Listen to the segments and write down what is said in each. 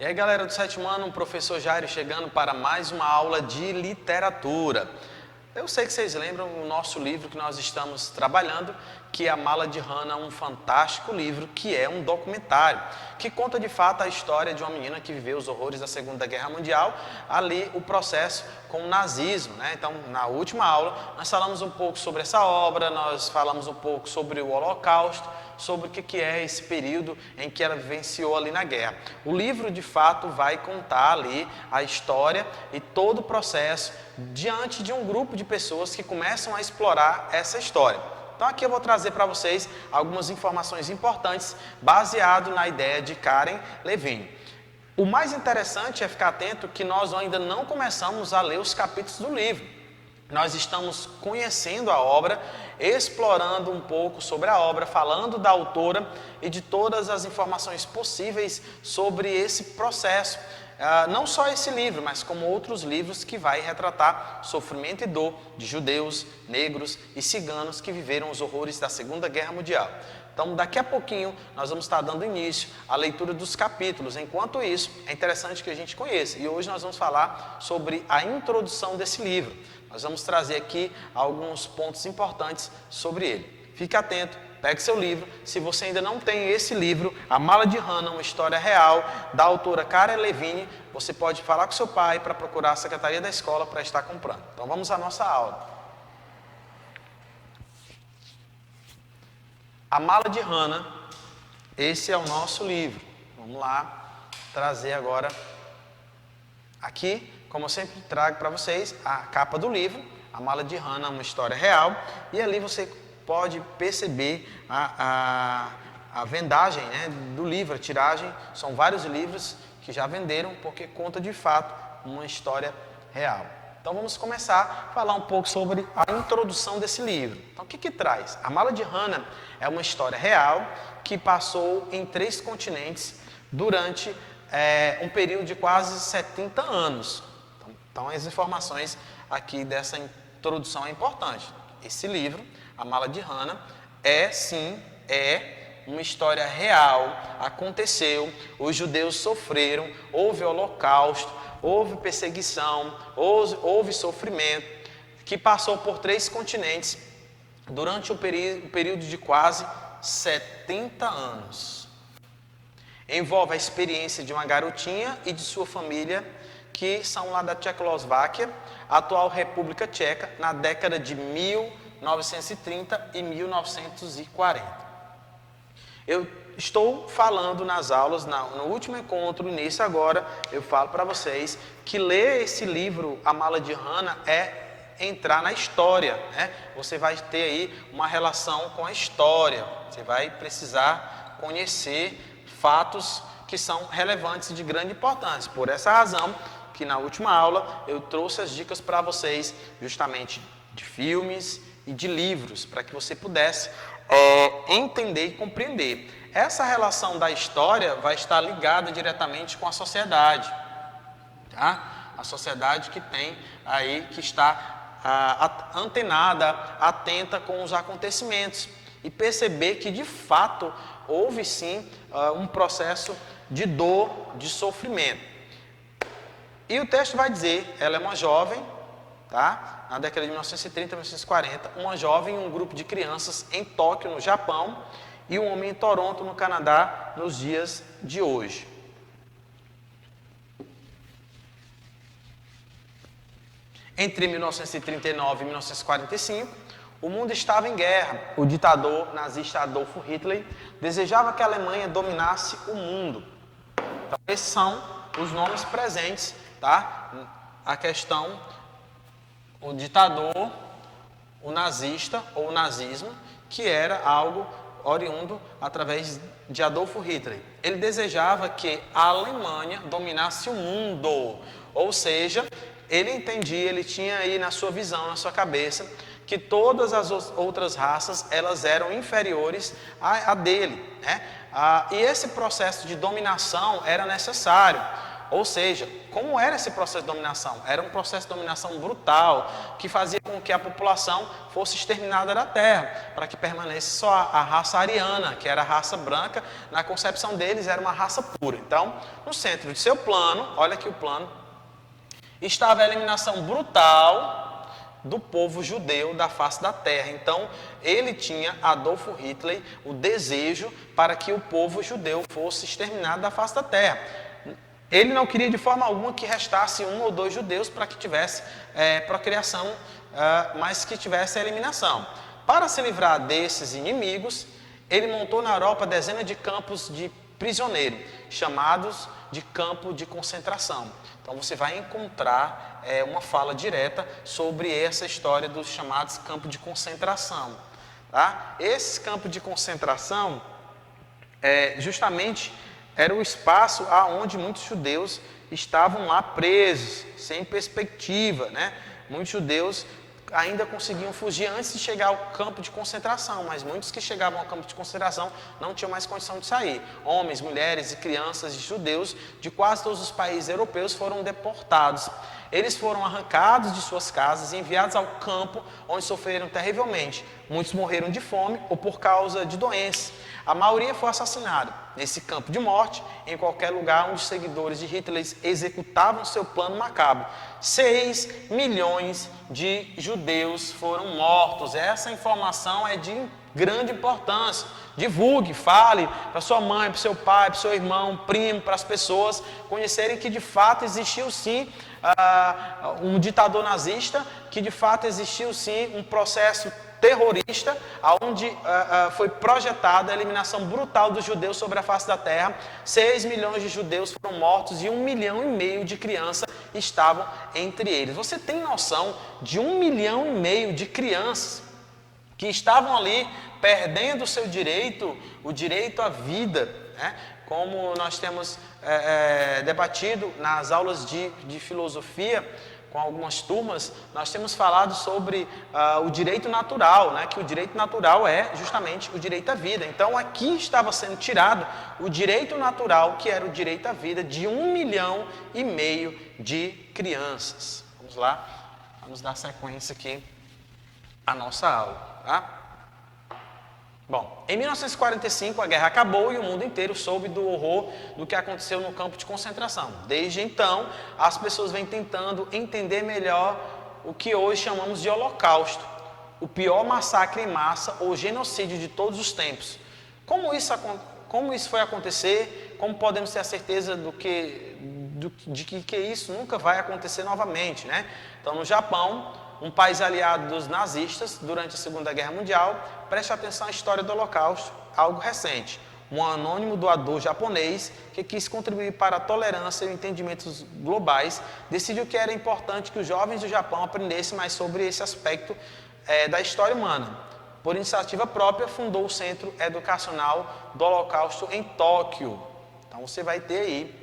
E aí, galera do sétimo ano, o professor Jairo chegando para mais uma aula de literatura. Eu sei que vocês lembram o nosso livro que nós estamos trabalhando, que é A Mala de Hannah, um fantástico livro que é um documentário, que conta de fato a história de uma menina que viveu os horrores da Segunda Guerra Mundial, ali o processo com o nazismo, né? Então, na última aula, nós falamos um pouco sobre essa obra, nós falamos um pouco sobre o Holocausto, sobre o que é esse período em que ela vivenciou ali na guerra. O livro, de fato, vai contar ali a história e todo o processo diante de um grupo de pessoas que começam a explorar essa história. Então aqui eu vou trazer para vocês algumas informações importantes baseado na ideia de Karen Levine. O mais interessante é ficar atento que nós ainda não começamos a ler os capítulos do livro. Nós estamos conhecendo a obra, explorando um pouco sobre a obra, falando da autora e de todas as informações possíveis sobre esse processo. Não só esse livro, mas como outros livros que vai retratar sofrimento e dor de judeus, negros e ciganos que viveram os horrores da Segunda Guerra Mundial. Então, daqui a pouquinho, nós vamos estar dando início à leitura dos capítulos. Enquanto isso, é interessante que a gente conheça. E hoje nós vamos falar sobre a introdução desse livro. Nós vamos trazer aqui alguns pontos importantes sobre ele. Fique atento, pegue seu livro. Se você ainda não tem esse livro, A Mala de Hannah, uma história real, da autora Karen Levine, você pode falar com seu pai para procurar a secretaria da escola para estar comprando. Então vamos à nossa aula. A Mala de Hannah, esse é o nosso livro. Vamos lá trazer agora aqui, como eu sempre trago para vocês, a capa do livro, A Mala de Hannah, uma história real. E ali você pode perceber a vendagem, né, do livro, a tiragem. São vários livros que já venderam porque conta de fato uma história real. Então vamos começar a falar um pouco sobre a introdução desse livro. Então o que traz? A Mala de Hannah é uma história real que passou em 3 continentes durante um período de quase 70 anos. Então as informações aqui dessa introdução é importante. Esse livro, A Mala de Hannah, é uma história real, aconteceu, os judeus sofreram, houve holocausto, houve perseguição, houve sofrimento, que passou por 3 continentes durante um período de quase 70 anos. Envolve a experiência de uma garotinha e de sua família, que são lá da Tchecoslováquia, atual República Tcheca, na década de 1930 e 1940. Eu estou falando nas aulas, no último encontro, nesse agora, eu falo para vocês que ler esse livro, A Mala de Hannah, é entrar na história, né? Você vai ter aí uma relação com a história, você vai precisar conhecer fatos que são relevantes e de grande importância. Por essa razão, que na última aula eu trouxe as dicas para vocês, justamente de filmes e de livros, para que você pudesse entender e compreender. Essa relação da história vai estar ligada diretamente com a sociedade, tá? A sociedade que tem aí, que está antenada, atenta com os acontecimentos e perceber que de fato houve sim um processo de dor, de sofrimento. E o texto vai dizer, ela é uma jovem, tá? Na década de 1930, 1940, uma jovem e um grupo de crianças em Tóquio, no Japão, e um homem em Toronto, no Canadá, nos dias de hoje. Entre 1939 e 1945, o mundo estava em guerra. O ditador nazista Adolf Hitler desejava que a Alemanha dominasse o mundo. Então, esses são os nomes presentes, tá? A questão, o ditador, o nazista ou o nazismo, que era algo oriundo através de Adolf Hitler. Ele desejava que a Alemanha dominasse o mundo, ou seja, ele entendia, ele tinha aí na sua visão, na sua cabeça, que todas as outras raças, elas eram inferiores à dele, né? E esse processo de dominação era necessário. Ou seja, como era esse processo de dominação? Era um processo de dominação brutal, que fazia com que a população fosse exterminada da terra, para que permanecesse só a raça ariana, que era a raça branca. Na concepção deles era uma raça pura. Então, no centro de seu plano, olha aqui o plano, estava a eliminação brutal do povo judeu da face da terra. Então, ele tinha, Adolfo Hitler, o desejo para que o povo judeu fosse exterminado da face da terra. Ele não queria de forma alguma que restasse 1 ou 2 judeus para que tivesse procriação, mas que tivesse a eliminação. Para se livrar desses inimigos, ele montou na Europa dezenas de campos de prisioneiro, chamados de campo de concentração. Então você vai encontrar uma fala direta sobre essa história dos chamados campos de concentração. Tá? Esse campo de concentração justamente era o espaço aonde muitos judeus estavam lá presos, sem perspectiva, né? Muitos judeus ainda conseguiam fugir antes de chegar ao campo de concentração, mas muitos que chegavam ao campo de concentração não tinham mais condição de sair. Homens, mulheres e crianças de judeus de quase todos os países europeus foram deportados. Eles foram arrancados de suas casas e enviados ao campo, onde sofreram terrivelmente. Muitos morreram de fome ou por causa de doenças. A maioria foi assassinada. Nesse campo de morte, em qualquer lugar onde os seguidores de Hitler executavam seu plano macabro. 6 milhões de judeus foram mortos. Essa informação é de grande importância. Divulgue, fale para sua mãe, para seu pai, para seu irmão, primo, para as pessoas conhecerem que de fato existiu sim um ditador nazista, que de fato existiu sim um processo terrorista, onde foi projetada a eliminação brutal dos judeus sobre a face da terra. 6 milhões de judeus foram mortos e 1,5 milhão de crianças estavam entre eles. Você tem noção de 1,5 milhão de crianças que estavam ali perdendo o seu direito, o direito à vida, né? Como nós temos debatido nas aulas de filosofia, com algumas turmas, nós temos falado sobre o direito natural, né? Que o direito natural é justamente o direito à vida. Então aqui estava sendo tirado o direito natural, que era o direito à vida, de 1,5 milhão de crianças. Vamos lá, vamos dar sequência aqui à nossa aula, tá? Bom, em 1945 a guerra acabou e o mundo inteiro soube do horror do que aconteceu no campo de concentração. Desde então, as pessoas vêm tentando entender melhor o que hoje chamamos de Holocausto, o pior massacre em massa ou genocídio de todos os tempos. Como isso foi acontecer? Como podemos ter a certeza de que isso nunca vai acontecer novamente, né? Então, no Japão, um país aliado dos nazistas durante a Segunda Guerra Mundial, preste atenção à história do Holocausto, algo recente. Um anônimo doador japonês que quis contribuir para a tolerância e entendimentos globais, decidiu que era importante que os jovens do Japão aprendessem mais sobre esse aspecto da história humana. Por iniciativa própria, fundou o Centro Educacional do Holocausto em Tóquio. Então você vai ter aí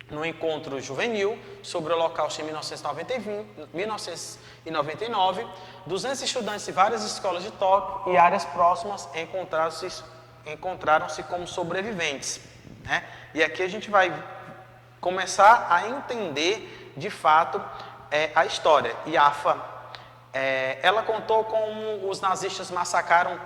no encontro juvenil sobre o Holocausto em 1999, 200 estudantes de várias escolas de Tóquio e áreas próximas encontraram-se como sobreviventes, né? E aqui a gente vai começar a entender de fato a história. Yafa, ela contou como os nazistas massacraram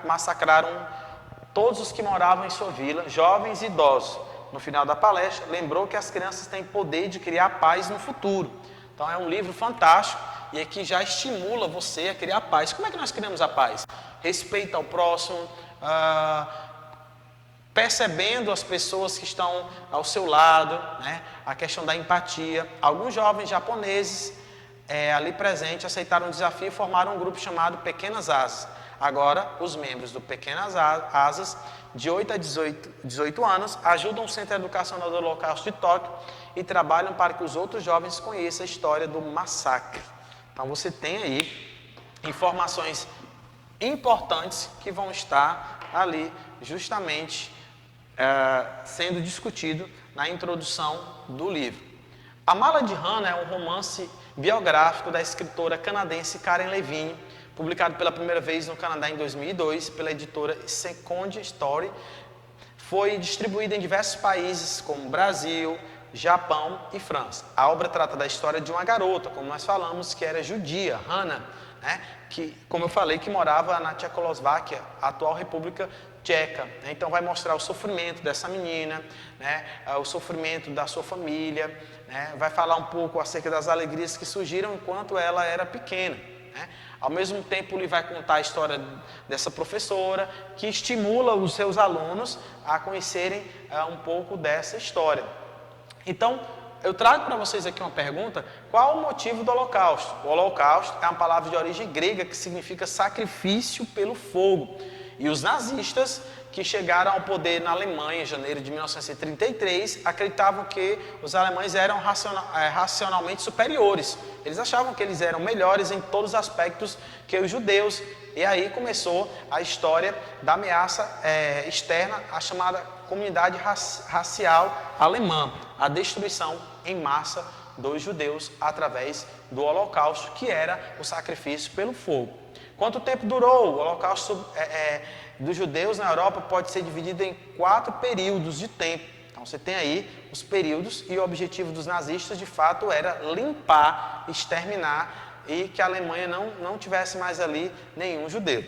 todos os que moravam em sua vila, jovens e idosos. No final da palestra, lembrou que as crianças têm poder de criar paz no futuro. Então é um livro fantástico e aqui já estimula você a criar paz. Como é que nós criamos a paz? Respeito ao próximo, percebendo as pessoas que estão ao seu lado, né? A questão da empatia. Alguns jovens japoneses ali presentes aceitaram o desafio e formaram um grupo chamado Pequenas Asas. Agora, os membros do Pequenas Asas, de 8 a 18 anos, ajudam o Centro Educacional do Holocausto de Tóquio e trabalham para que os outros jovens conheçam a história do massacre. Então você tem aí informações importantes que vão estar ali justamente sendo discutido na introdução do livro. A Mala de Hannah é um romance biográfico da escritora canadense Karen Levine, publicado pela primeira vez no Canadá em 2002 pela editora Second Story. Foi distribuído em diversos países como Brasil, Japão e França. A obra trata da história de uma garota, como nós falamos, que era judia, Hannah, né? Que, como eu falei, que morava na Tchecoslováquia, a atual República Tcheca. Então vai mostrar o sofrimento dessa menina, né? O sofrimento da sua família, né? Vai falar um pouco acerca das alegrias que surgiram enquanto ela era pequena, né? Ao mesmo tempo, ele vai contar a história dessa professora que estimula os seus alunos a conhecerem um pouco dessa história. Então, eu trago para vocês aqui uma pergunta: qual o motivo do Holocausto? O Holocausto é uma palavra de origem grega que significa sacrifício pelo fogo. E os nazistas, que chegaram ao poder na Alemanha em janeiro de 1933, acreditavam que os alemães eram racionalmente superiores. Eles achavam que eles eram melhores em todos os aspectos que os judeus. E aí começou a história da ameaça externa, a chamada comunidade racial alemã, a destruição em massa dos judeus através do Holocausto, que era o sacrifício pelo fogo. Quanto tempo durou? O Holocausto dos judeus na Europa pode ser dividido em 4 períodos de tempo. Então você tem aí os períodos, e o objetivo dos nazistas de fato era limpar, exterminar, e que a Alemanha não tivesse mais ali nenhum judeu.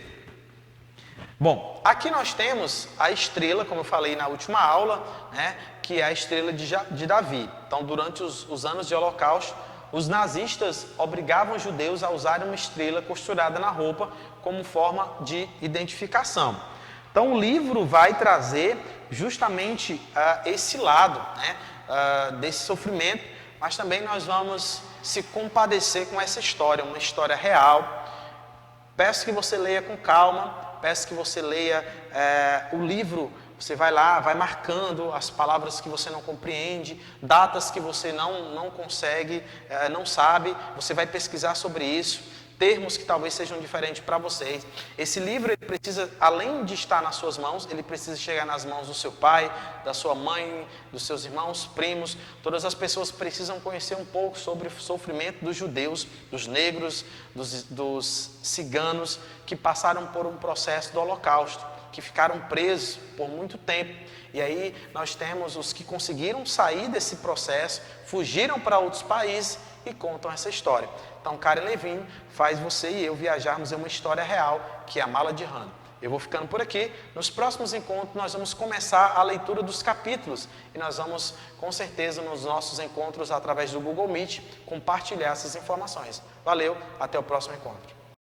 Bom, aqui nós temos a estrela, como eu falei na última aula, né, que é a estrela de Davi. Então, durante os anos de Holocausto, os nazistas obrigavam os judeus a usarem uma estrela costurada na roupa como forma de identificação. Então, o livro vai trazer justamente esse lado, né, desse sofrimento, mas também nós vamos se compadecer com essa história, uma história real. Peço que você leia com calma, peço que você leia o livro. Você vai lá, vai marcando as palavras que você não compreende, datas que você não consegue, não sabe, você vai pesquisar sobre isso, termos que talvez sejam diferentes para vocês. Esse livro, ele precisa, além de estar nas suas mãos, ele precisa chegar nas mãos do seu pai, da sua mãe, dos seus irmãos, primos. Todas as pessoas precisam conhecer um pouco sobre o sofrimento dos judeus, dos negros, dos ciganos, que passaram por um processo do Holocausto, que ficaram presos por muito tempo. E aí nós temos os que conseguiram sair desse processo, fugiram para outros países e contam essa história. Então, Karen Levine faz você e eu viajarmos em uma história real, que é a Mala de Hannah. Eu vou ficando por aqui. Nos próximos encontros nós vamos começar a leitura dos capítulos e nós vamos, com certeza, nos nossos encontros através do Google Meet, compartilhar essas informações. Valeu, até o próximo encontro.